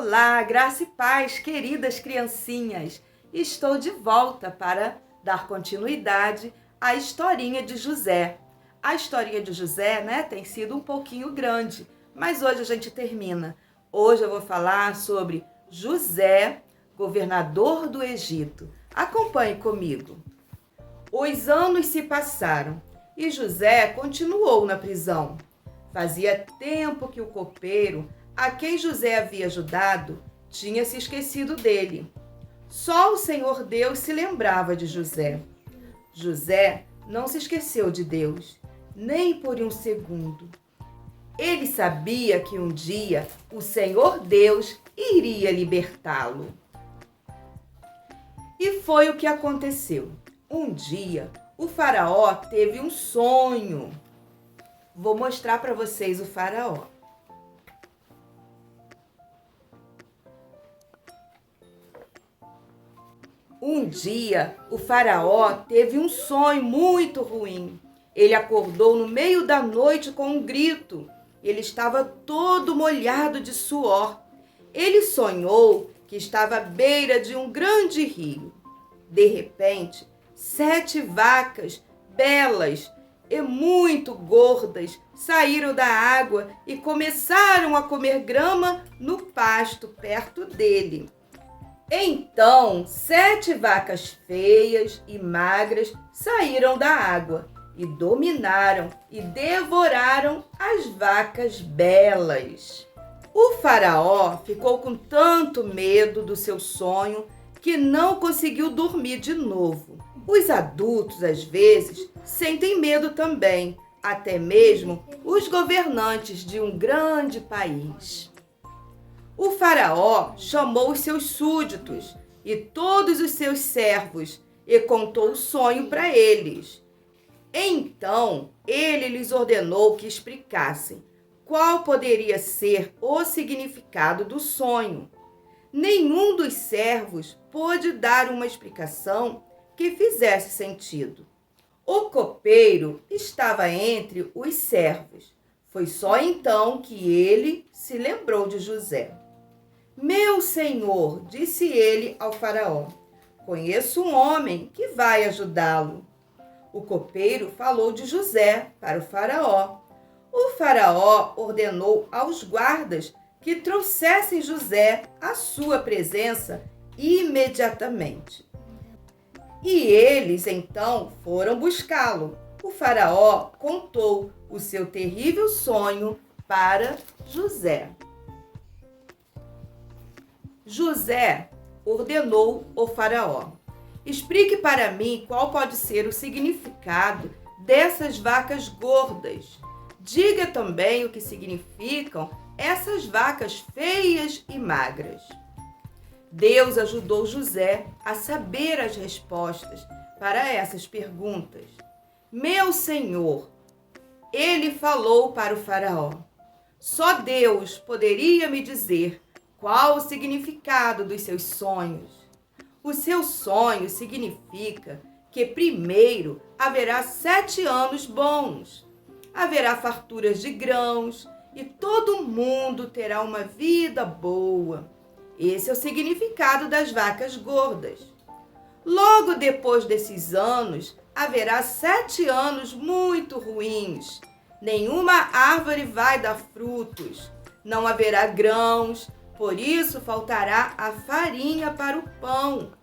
Olá, graça e paz, queridas criancinhas. Estou de volta para dar continuidade à historinha de José. A historinha de José, tem sido um pouquinho grande, mas hoje a gente termina. Hoje eu vou falar sobre José, governador do Egito. Acompanhe comigo. Os anos se passaram e José continuou na prisão. Fazia tempo que o copeiro, a quem José havia ajudado, tinha se esquecido dele. Só o Senhor Deus se lembrava de José. José não se esqueceu de Deus, nem por um segundo. Ele sabia que um dia o Senhor Deus iria libertá-lo. E foi o que aconteceu. Um dia, o faraó teve um sonho. Vou mostrar para vocês o faraó. Um dia, o faraó teve um sonho muito ruim. Ele acordou no meio da noite com um grito. Ele estava todo molhado de suor. Ele sonhou que estava à beira de um grande rio. De repente, 7 vacas belas e muito gordas saíram da água e começaram a comer grama no pasto perto dele. Então, 7 vacas feias e magras saíram da água e dominaram e devoraram as vacas belas. O faraó ficou com tanto medo do seu sonho que não conseguiu dormir de novo. Os adultos, às vezes, sentem medo também, até mesmo os governantes de um grande país. O faraó chamou os seus súditos e todos os seus servos e contou o sonho para eles. Então, ele lhes ordenou que explicassem qual poderia ser o significado do sonho. Nenhum dos servos pôde dar uma explicação que fizesse sentido. O copeiro estava entre os servos. Foi só então que ele se lembrou de José. Meu senhor, disse ele ao faraó, conheço um homem que vai ajudá-lo. O copeiro falou de José para o faraó. O faraó ordenou aos guardas que trouxessem José à sua presença imediatamente. E eles então foram buscá-lo. O faraó contou o seu terrível sonho para José. José ordenou ao faraó: explique para mim qual pode ser o significado dessas vacas gordas. Diga também o que significam essas vacas feias e magras. Deus ajudou José a saber as respostas para essas perguntas. Meu senhor, ele falou para o faraó, só Deus poderia me dizer qual o significado dos seus sonhos. O seu sonho significa que primeiro haverá 7 anos bons. Haverá farturas de grãos e todo mundo terá uma vida boa. Esse é o significado das vacas gordas. Logo depois desses anos, haverá 7 anos muito ruins. Nenhuma árvore vai dar frutos. Não haverá grãos, por isso faltará a farinha para o pão.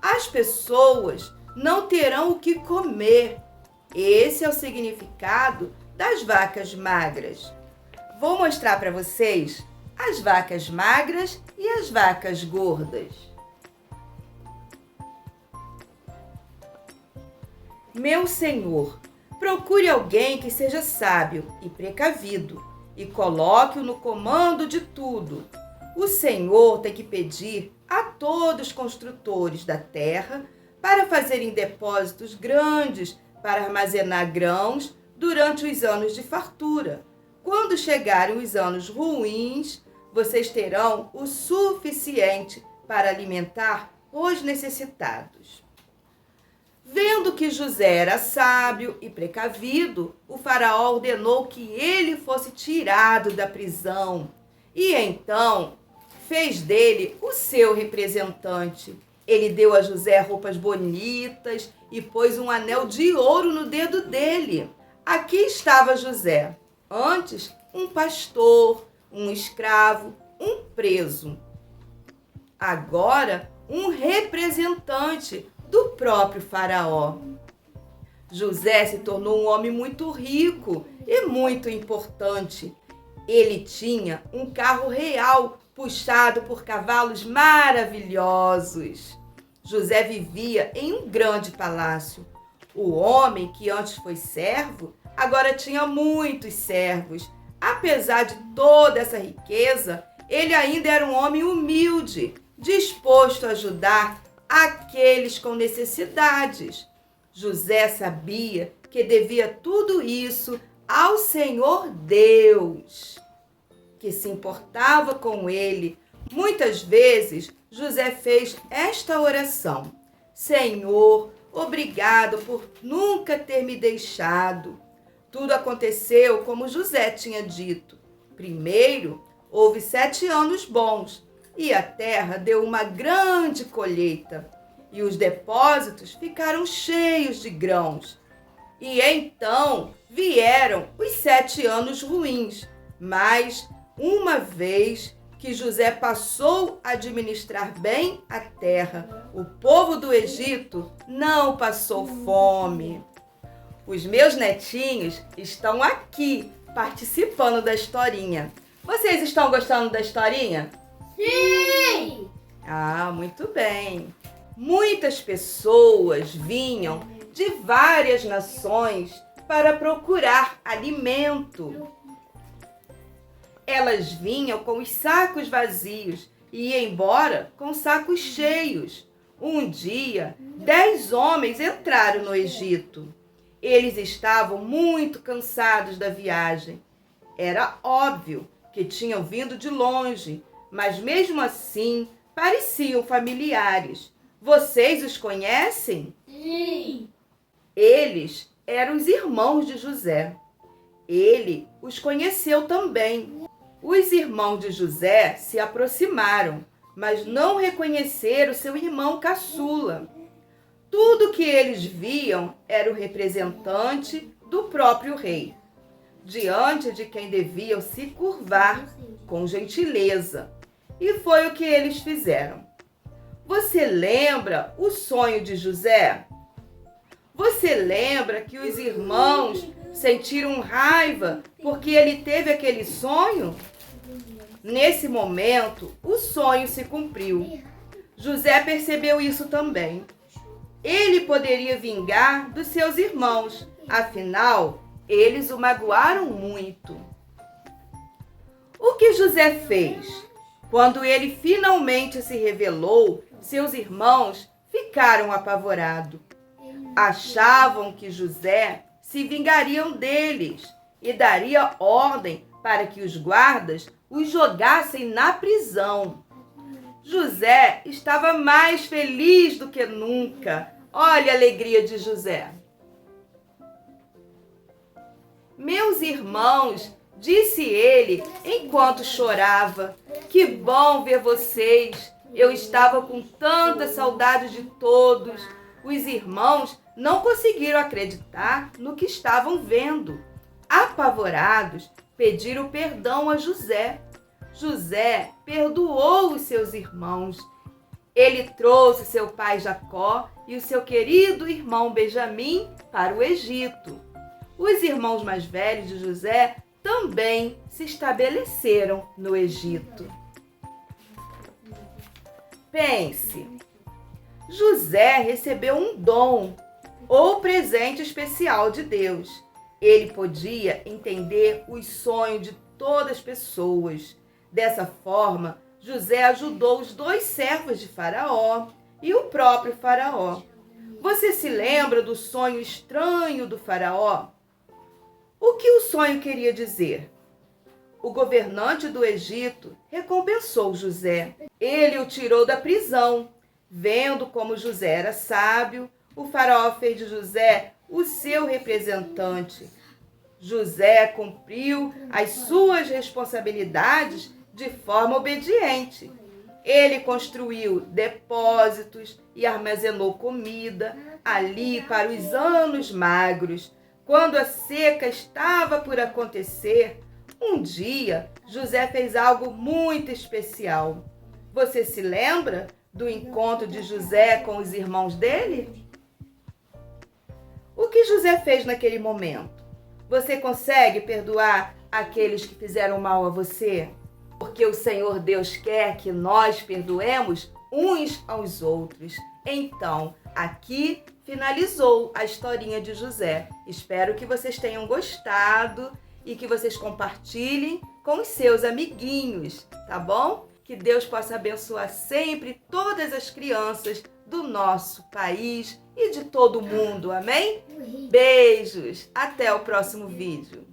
As pessoas não terão o que comer. Esse é o significado das vacas magras. Vou mostrar para vocês as vacas magras e as vacas gordas. Meu senhor, procure alguém que seja sábio e precavido e coloque-o no comando de tudo. O senhor tem que pedir a todos os construtores da terra para fazerem depósitos grandes para armazenar grãos durante os anos de fartura. Quando chegarem os anos ruins, vocês terão o suficiente para alimentar os necessitados. Vendo que José era sábio e precavido, o faraó ordenou que ele fosse tirado da prisão. E então fez dele o seu representante. Ele deu a José roupas bonitas e pôs um anel de ouro no dedo dele. Aqui estava José, antes um pastor, um escravo, um preso. Agora, um representante do próprio Faraó. José se tornou um homem muito rico e muito importante. Ele tinha um carro real puxado por cavalos maravilhosos. José vivia em um grande palácio. O homem que antes foi servo, agora tinha muitos servos. Apesar de toda essa riqueza, ele ainda era um homem humilde, disposto a ajudar aqueles com necessidades. José sabia que devia tudo isso ao Senhor Deus, que se importava com ele. Muitas vezes, José fez esta oração: Senhor, obrigado por nunca ter me deixado. Tudo aconteceu como José tinha dito. Primeiro, houve 7 anos bons e a terra deu uma grande colheita e os depósitos ficaram cheios de grãos. E então vieram os 7 anos ruins, mas uma vez que José passou a administrar bem a terra, o povo do Egito não passou fome. Os meus netinhos estão aqui participando da historinha. Vocês estão gostando da historinha? Sim! Ah, muito bem. Muitas pessoas vinham de várias nações para procurar alimento. Elas vinham com os sacos vazios e iam embora com sacos cheios. Um dia, 10 homens entraram no Egito. Eles estavam muito cansados da viagem. Era óbvio que tinham vindo de longe, mas mesmo assim pareciam familiares. Vocês os conhecem? Sim! Eles eram os irmãos de José. Ele os conheceu também. Os irmãos de José se aproximaram, mas não reconheceram seu irmão caçula. Tudo que eles viam era o representante do próprio rei, diante de quem deviam se curvar com gentileza. E foi o que eles fizeram. Você lembra o sonho de José? Você lembra que os irmãos sentiram raiva porque ele teve aquele sonho? Nesse momento, o sonho se cumpriu. José percebeu isso também. Ele poderia vingar dos seus irmãos, afinal, eles o magoaram muito. O que José fez? Quando ele finalmente se revelou, seus irmãos ficaram apavorados. Achavam que José se vingariam deles e daria ordem para que os guardas os jogassem na prisão. José estava mais feliz do que nunca. Olha a alegria de José. Meus irmãos, disse ele enquanto chorava, que bom ver vocês. Eu estava com tanta saudade de todos. Os irmãos não conseguiram acreditar no que estavam vendo. Apavorados, pediram perdão a José. José perdoou os seus irmãos. Ele trouxe seu pai Jacó e o seu querido irmão Benjamim para o Egito. Os irmãos mais velhos de José também se estabeleceram no Egito. Pense, José recebeu um dom ou presente especial de Deus. Ele podia entender os sonhos de todas as pessoas. Dessa forma, José ajudou os 2 servos de Faraó e o próprio Faraó. Você se lembra do sonho estranho do Faraó? O que o sonho queria dizer? O governante do Egito recompensou José. Ele o tirou da prisão. Vendo como José era sábio, o Faraó fez de José o seu representante. José cumpriu as suas responsabilidades de forma obediente. Ele construiu depósitos e armazenou comida ali para os anos magros. Quando a seca estava por acontecer, um dia José fez algo muito especial. Você se lembra do encontro de José com os irmãos dele? O que José fez naquele momento? Você consegue perdoar aqueles que fizeram mal a você? Porque o Senhor Deus quer que nós perdoemos uns aos outros. Então, aqui finalizou a historinha de José. Espero que vocês tenham gostado e que vocês compartilhem com os seus amiguinhos, tá bom? Que Deus possa abençoar sempre todas as crianças do nosso país e de todo o mundo, amém? Beijos! Até o próximo vídeo.